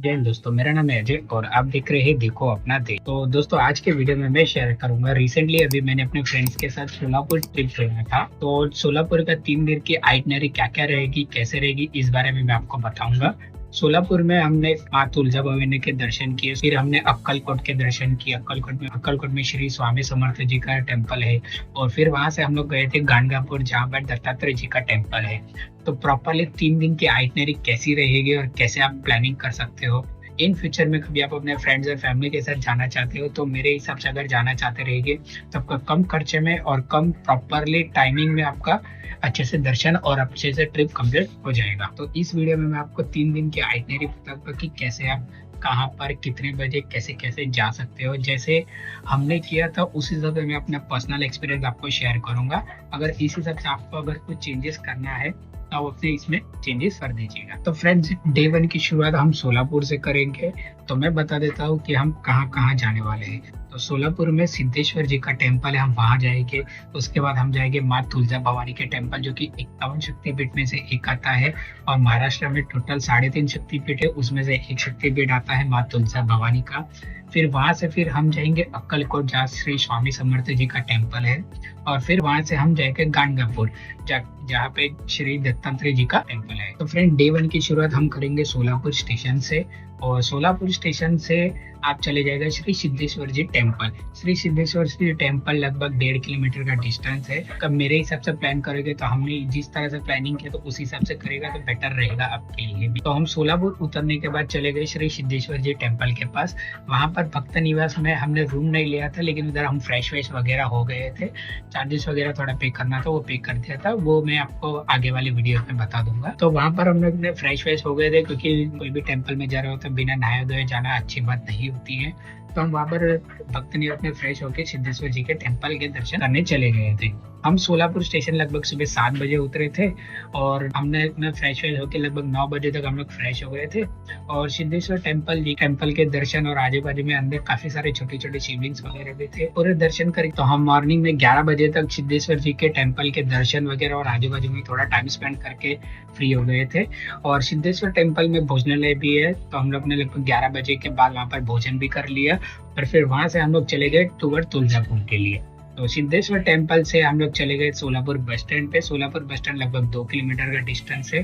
जय हिंद दोस्तों, मेरा नाम है अजय और आप देख रहे हैं देखो अपना देश। तो दोस्तों, आज के वीडियो में मैं शेयर करूंगा रिसेंटली अभी मैंने अपने फ्रेंड्स के साथ सोलापुर ट्रिप किया था। तो सोलापुर का 3 दिन की आइटनरी क्या क्या रहेगी, कैसे रहेगी, इस बारे में मैं आपको बताऊंगा। सोलापुर में हमने माँ तुलजा भवानी के दर्शन किए, फिर हमने अक्कलकोट के दर्शन किए। अक्कलकोट में श्री स्वामी समर्थ जी का टेम्पल है और फिर वहां से हम लोग गए थे गाणगापुर, जहाँ पर दत्तात्रेय जी का टेम्पल है। तो प्रॉपरली 3 दिन की आइटनरी कैसी रहेगी और कैसे आप प्लानिंग कर सकते हो इन फ्यूचर में। कभी आप अपने फ्रेंड्स और फैमिली के साथ जाना चाहते हो तो मेरे हिसाब से अगर जाना चाहते रहेंगे तो आपका कम खर्चे में और कम प्रॉपरली टाइमिंग में आपका अच्छे से दर्शन और अच्छे से ट्रिप कंप्लीट हो जाएगा। तो इस वीडियो में मैं आपको 3 दिन की आइटनरी बताऊंगा कि कैसे आप कहाँ पर कितने बजे कैसे कैसे जा सकते हो। जैसे हमने किया था उस हिसाब से मैं अपना पर्सनल एक्सपीरियंस आपको शेयर करूंगा। अगर इस हिसाब से आपको अगर कुछ चेंजेस करना है तो आप अपने इसमें चेंजेस कर दीजिएगा। तो फ्रेंड्स, डे 1 की शुरुआत हम सोलापुर से करेंगे। तो मैं बता देता हूँ कि हम कहाँ कहाँ जाने वाले हैं। तो सोलापुर में सिद्धेश्वर जी का टेम्पल है, हम वहां जाएंगे। उसके बाद हम जाएंगे माँ तुलजा भवानी के टेम्पल, जो कि 51 शक्तिपीठ में से एक आता है और महाराष्ट्र में टोटल 3.5 शक्तिपीठ है, उसमें से एक शक्तिपीठ आता है माँ तुलजा भवानी का। फिर वहां से फिर हम जाएंगे अक्कलकोट, जहाँ श्री स्वामी समर्थ जी का टेम्पल है। और फिर वहां से हम जाएंगे गाणगापुर, जहाँ पे श्री दत्तात्रेय जी का टेम्पल है। तो फ्रेंड, डे 1 की शुरुआत हम करेंगे सोलापुर स्टेशन से और सोलापुर स्टेशन से आप चले जाएगा श्री सिद्धेश्वर जी टेम्पल। श्री सिद्धेश्वर जी टेम्पल लगभग 1.5 किलोमीटर का डिस्टेंस है। कब मेरे हिसाब से प्लान करेंगे तो हमने जिस तरह से प्लानिंग किया तो उस हिसाब से करेगा तो बेटर रहेगा आपके लिए भी। तो हम सोलापुर उतरने के बाद चले गए श्री सिद्धेश्वर जी टेम्पल के पास। वहां पर भक्त निवास में हमने रूम नहीं लिया था, लेकिन उधर हम फ्रेश वेश वगैरह हो गए थे। चार्जेस वगैरह थोड़ा पे करना था, वो पे कर दिया था, वो मैं आपको आगे वाले वीडियो में बता दूंगा। तो वहां पर हम लोग फ्रेश वेश हो गए थे, क्योंकि कोई भी टेम्पल में जा रहे हो तो बिना नहाए धोए जाना अच्छी बात नहीं होती है। तो हम वहां पर भक्त निवास में फ्रेश होकर सिद्धेश्वर जी के टेम्पल के दर्शन करने चले गए थे। हम सोलापुर स्टेशन लगभग सुबह 7 बजे उतरे थे और हमने फ्रेश वेश होकर लगभग 9 बजे तक हम लोग फ्रेश हो गए थे। और सिद्धेश्वर टेम्पल के दर्शन और आजू बाजू में अंदर काफी सारे छोटे छोटे शिवलिंग्स वगैरह भी थे, पूरे दर्शन करें। तो हम मॉर्निंग में 11 बजे तक सिद्धेश्वर जी के टेम्पल के दर्शन वगैरह और आजू बाजू में थोड़ा टाइम स्पेंड करके फ्री हो गए थे। और सिद्धेश्वर टेम्पल में भोजनालय भी है, तो हम लोग ने लगभग 11 बजे के बाद वहां पर भोजन भी कर लिया और फिर वहां से हम लोग चले गए टूवर्ड तुलजापुर के लिए। तो सिद्धेश्वर टेम्पल से हम लोग चले गए सोलापुर बस स्टैंड पे। सोलापुर बस स्टैंड लगभग 2 किलोमीटर का डिस्टेंस है,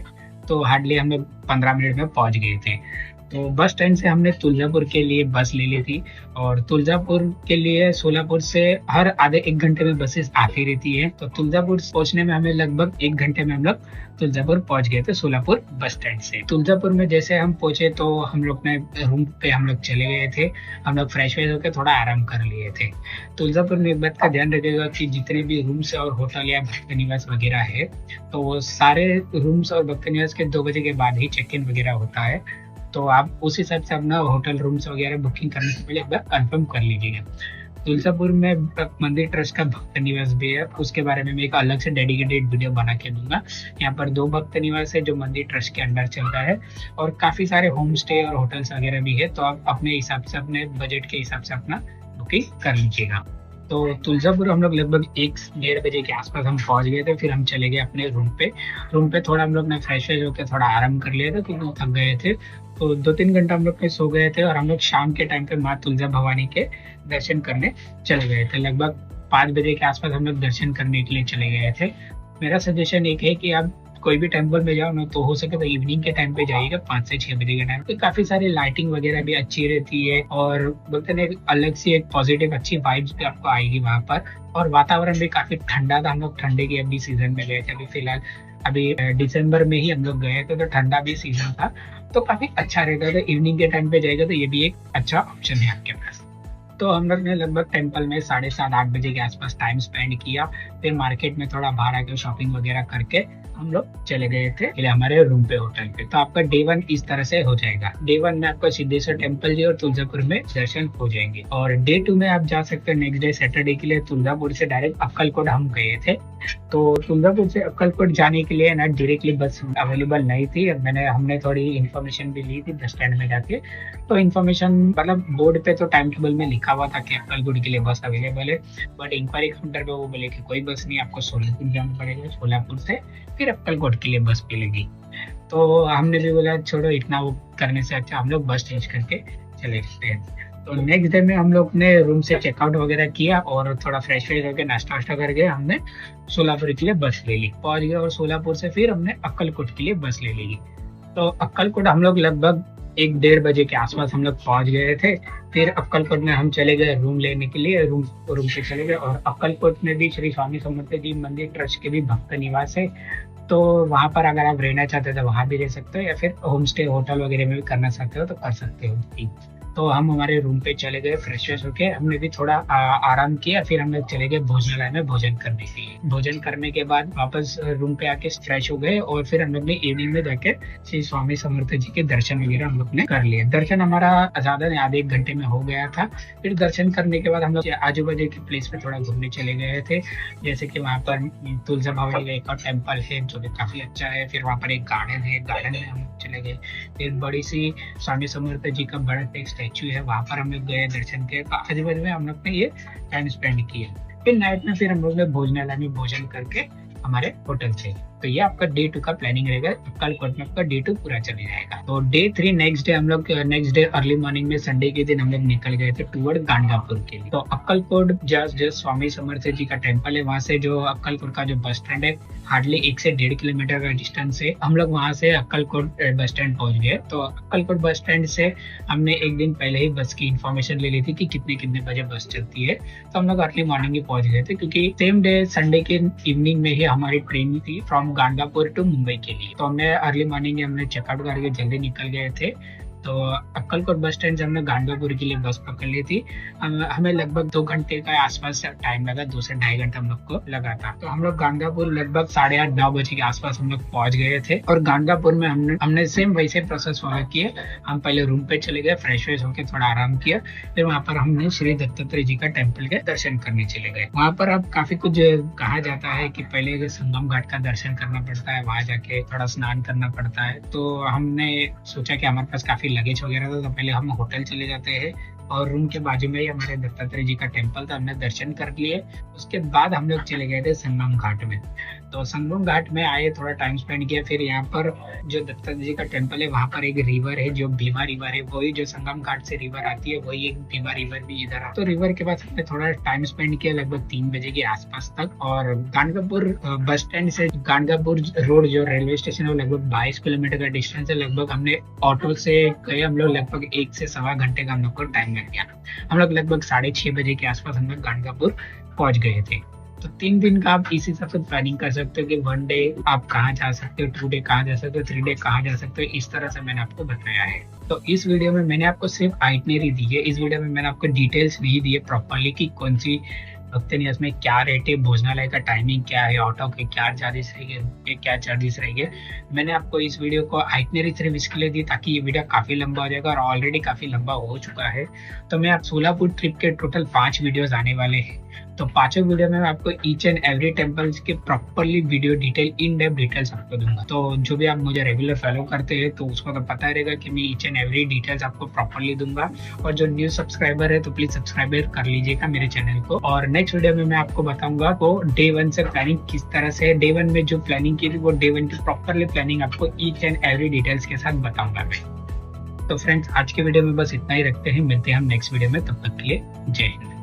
तो हार्डली हम लोग 15 मिनट में पहुंच गए थे। तो बस स्टैंड से हमने तुलजापुर के लिए बस ले ली थी और तुलजापुर के लिए सोलापुर से हर आधे 1 घंटे में बसेस आती रहती है। तो तुलजापुर पहुंचने में हमें लगभग 1 घंटे में हम लोग तुलजापुर पहुंच गए थे सोलापुर बस स्टैंड से। तुलजापुर में जैसे हम पहुंचे तो हम लोग ने रूम पे हम लोग चले गए थे। हम लोग फ्रेश व्रेश होकर थोड़ा आराम कर लिए थे। तुलजापुर में एक बात का ध्यान रखिएगा कि जितने भी रूम्स और होटल या भक्त निवास वगैरह है, तो वो सारे रूम्स और भक्त निवास के 2 बजे के बाद ही चेक इन वगैरह होता है। तो आप उस हिसाब से अपना होटल रूम्स वगैरह बुकिंग करने से पहले एक बार कंफर्म कर लीजिएगा। तुलजापुर में मंदिर ट्रस्ट का भक्त निवास भी है, उसके बारे में मैं एक अलग से डेडिकेटेड वीडियो बना के दूंगा। यहाँ पर 2 भक्त निवास है जो मंदिर ट्रस्ट के अंडर चलता है और काफी सारे होम स्टे और होटल्स वगैरह भी है। तो आप अपने हिसाब से अपने बजट के हिसाब से अपना बुकिंग कर लीजिएगा। तो तुलजापुर हम लोग लगभग 1-1:30 बजे के आसपास हम पहुंच गए थे। फिर हम चले गए अपने रूम पे थोड़ा हम लोग ने फ्रेश व्रेश होकर थोड़ा आराम कर लिया था क्योंकि थक गए थे। तो 2-3 घंटा हम लोग सो गए थे और हम लोग शाम के टाइम पे माँ तुलजा भवानी के दर्शन करने चले गए थे। लगभग 5 बजे के आसपास हम लोग दर्शन करने के लिए चले गए थे। मेरा सजेशन एक है कि आप कोई भी टेम्पल में जाओ ना तो हो सके तो इवनिंग के टाइम पे जाइएगा, 5 से 6 बजे के टाइम पे। काफी सारी लाइटिंग वगैरह भी अच्छी रहती है और बोलते हैं अलग सी एक पॉजिटिव अच्छी वाइब्स भी आपको आएगी वहां पर। और वातावरण भी काफी ठंडा था। हम लोग ठंडे के अभी सीजन में गए थे, अभी फिलहाल अभी दिसंबर में ही हम लोग गए थे, तो ठंडा भी सीजन था, तो काफी अच्छा रहता था। इवनिंग के टाइम पे जाएगा तो ये भी एक अच्छा ऑप्शन है आपके पास। तो हम लोग ने लगभग टेम्पल में 7:30-8 बजे के आसपास टाइम स्पेंड किया। फिर मार्केट में थोड़ा बाहर आके शॉपिंग वगैरह करके हम लोग चले गए थे हमारे रूम पे, होटल पे। तो आपका डे 1 इस तरह से हो जाएगा। डे 1 में आपको सिद्धेश्वर टेम्पल जी और तुलजापुर में दर्शन हो जाएंगे। और डे 2 में आप जा सकते हैं नेक्स्ट डे सैटरडे के लिए। तुलजापुर से डायरेक्ट अक्कलकोट हम गए थे। तो तुलजापुर से अक्कलकोट जाने के लिए ना डायरेक्टली बस अवेलेबल नहीं थी। हमने थोड़ी इन्फॉर्मेशन भी ली थी बस स्टैंड में जाके। तो इन्फॉर्मेशन मतलब बोर्ड पे तो टाइम टेबल में लिखा हुआ था कि अक्कलकोट के लिए बस अवेलेबल है, बट इंक्वायरी काउंटर पे वो बोले कि कोई बस नहीं, आपको सोलापुर जाना पड़ेगा। सोलापुर से फिर अक्कलकोट के लिए बस मिलेगी। तो हमने भी बोला छोड़ो इतना वो करने से अच्छा हम लोग बस चेंज करके चले जाते हैं। तो नेक्स्ट डे में हम लोग ने रूम से चेकआउट वगैरह किया और थोड़ा फ्रेश फ्रेश होकर नाश्ता वाश्ता करके हमने सोलापुर के लिए बस ले ली, पहुंच गए। और सोलापुर से फिर हमने अक्कलकोट के लिए बस ले ली। तो अक्कलकोट हम लोग लगभग 1-1:30 के आसपास हम लोग पहुंच गए थे। फिर अक्कलकोट में हम चले गए रूम लेने के लिए, रूम पे चले गए। और अक्कलकोट में भी श्री स्वामी समर्थ जी मंदिर ट्रस्ट के भी भक्त निवास है, तो वहां पर अगर आप रहना चाहते हो तो वहां भी रह सकते हो, या फिर होम स्टे होटल वगैरह में भी करना चाहते हो तो कर सकते हो। तो हम हमारे रूम पे चले गए फ्रेश फ्रेश होके, हमने भी थोड़ा आराम किया। फिर हम लोग चले गए भोजनालय में भोजन करने के लिए। भोजन करने के बाद वापस रूम पे आके फ्रेश हो गए और फिर हम लोग ने इवनिंग में जाके श्री स्वामी समर्थ जी के दर्शन वगैरह हम लोग ने कर लिए। दर्शन हमारा ज्यादा नहीं, आधे 1 घंटे में हो गया था। फिर दर्शन करने के बाद हम लोग आजू बाजू के प्लेस पे थोड़ा घूमने चले गए थे, जैसे कि वहाँ पर तुलसा भवानी का एक और टेम्पल है जो कि काफी अच्छा है। फिर वहाँ पर एक गार्डन है, गार्डन में हम लोग चले गए। फिर बड़ी सी स्वामी समर्थ जी का बड़ा एक स्टैचू है, वहां पर हम लोग गए दर्शन के। आजू बाजू में हम लोग ने ये टाइम स्पेंड किया। फिर नाइट में फिर हम लोग ने भोजनालय में भोजन करके हमारे होटल से। तो ये आपका डे 2 का प्लानिंग रहेगा। अक्कलकोट में आपका डे 2 पूरा चले जाएगा। तो डे 3 नेक्स्ट डे हम लोग नेक्स्ट डे अर्ली मॉर्निंग में संडे के दिन हम लोग निकल गए थे टूवर्ड गांडापुर के लिए। तो अक्कलकोट जस्ट स्वामी समर्थ जी का टेम्पल है, वहां से जो अक्कलकोट का जो बस स्टैंड है हार्डली 1 से 1.5 किलोमीटर का डिस्टेंस है। हम लोग वहां से अक्कलकोट बस स्टैंड पहुंच गए। तो अक्कलकोट बस स्टैंड से हमने एक दिन पहले ही बस की इन्फॉर्मेशन ले ली थी कि कितने बजे बस चलती है। तो हम लोग अर्ली मॉर्निंग ही पहुंच गए थे, क्योंकि सेम डे संडे के इवनिंग में ही हमारी ट्रेन थी फ्रॉम गांडापुर टू मुंबई के लिए। तो हमने अर्ली मॉर्निंग हमने चेकआउट करके जल्दी निकल गए थे। तो अक्कलकोट बस स्टैंड से हमने गांडापुर के लिए बस पकड़ ली थी। हमें लगभग 2 घंटे का आसपास टाइम लगा, 2 से 2.5 घंटा हम लोग को लगा था। तो हम लोग गांडापुर लगभग 8:30-9 बजे के आसपास हम लोग पहुंच गए थे। और गांडापुर में हमने सेम वैसे प्रोसेस फॉलो किए। हम पहले रूम पे चले गए, फ्रेश फ्रेश होकर थोड़ा आराम किया। फिर वहां पर हमने श्री दत्तात्रेय जी का टेम्पल के दर्शन करने चले गए। वहां पर अब काफी कुछ कहा जाता है कि पहले संगम घाट का दर्शन करना पड़ता है, वहां जाके थोड़ा स्नान करना पड़ता है। तो हमने सोचा कि हमारे पास काफी लगेज वगैरह था, तो पहले हम होटल चले जाते हैं और रूम के बाजू में ही हमारे दत्तात्रेय जी का टेम्पल था, हमने दर्शन कर लिए। उसके बाद हम लोग चले गए थे संगम घाट में। तो संगम घाट में आए, थोड़ा टाइम स्पेंड किया। फिर यहाँ पर जो दत्तात्रेय जी का टेम्पल है वहां पर एक रिवर है जो भीमा रिवर है, वही जो संगम घाट से रिवर आती है वही एक भीमा रिवर भी इधर है। तो रिवर के बाद हमने थोड़ा टाइम स्पेंड किया लगभग 3 बजे के आसपास तक। और गांडापुर बस स्टैंड से गांडापुर रोड जो रेलवे स्टेशन है लगभग 22 किलोमीटर का डिस्टेंस है। लगभग हमने ऑटो से गए, हम लोग लगभग 1 से सवा घंटे का हम लोग को टाइम लग गया। हम लोग लगभग 6:30 बजे के आसपास हम लोग गांडापुर पहुंच गए थे। तो 3 दिन का आप इसी हिसाब से प्लानिंग कर सकते हो कि 1 डे आप कहाँ जा सकते हो, 2 डे कहाँ जा सकते हो, 3 डे कहाँ जा सकते हो। इस तरह से मैंने आपको बताया है। तो इस वीडियो में मैंने आपको सिर्फ आइटनरी दी है। इस वीडियो में मैंने आपको डिटेल्स नहीं दी है प्रॉपरली कि कौन सी भक्त निवास में क्या रेट है, भोजनालय का टाइमिंग क्या है, ऑटो के क्या चार्जेस रहेंगे, क्या चार्जेस रहेंगे। मैंने आपको इस वीडियो को आइटनरी सिर्फ इसके लिए दी ताकि ये वीडियो काफी लंबा हो जाएगा और ऑलरेडी काफी लंबा हो चुका है। तो मैं आप सोलापुर ट्रिप के टोटल 5 वीडियोस आने वाले हैं। तो 5 वीडियो में मैं आपको ईच एंड एवरी टेम्पल के properly video detail in depth details आपको दूंगा। तो जो भी आप मुझे रेगुलर फॉलो करते हैं तो उसको तो पता रहेगा कि मैं ईच एंड एवरी डिटेल्स आपको प्रॉपरली दूंगा। और जो न्यू सब्सक्राइबर है तो प्लीज सब्सक्राइब कर लीजिएगा मेरे चैनल को। और नेक्स्ट वीडियो में मैं आपको बताऊंगा वो डे 1 से प्लानिंग किस तरह से, डे 1 में जो प्लानिंग की थी वो डे 1 की प्रॉपरली प्लानिंग आपको ईच एंड एवरी डिटेल्स के साथ बताऊंगा मैं। तो फ्रेंड्स आज के वीडियो में बस इतना ही रखते हैं, मिलते हैं हम नेक्स्ट वीडियो में, तब तक के लिए जय हिंद।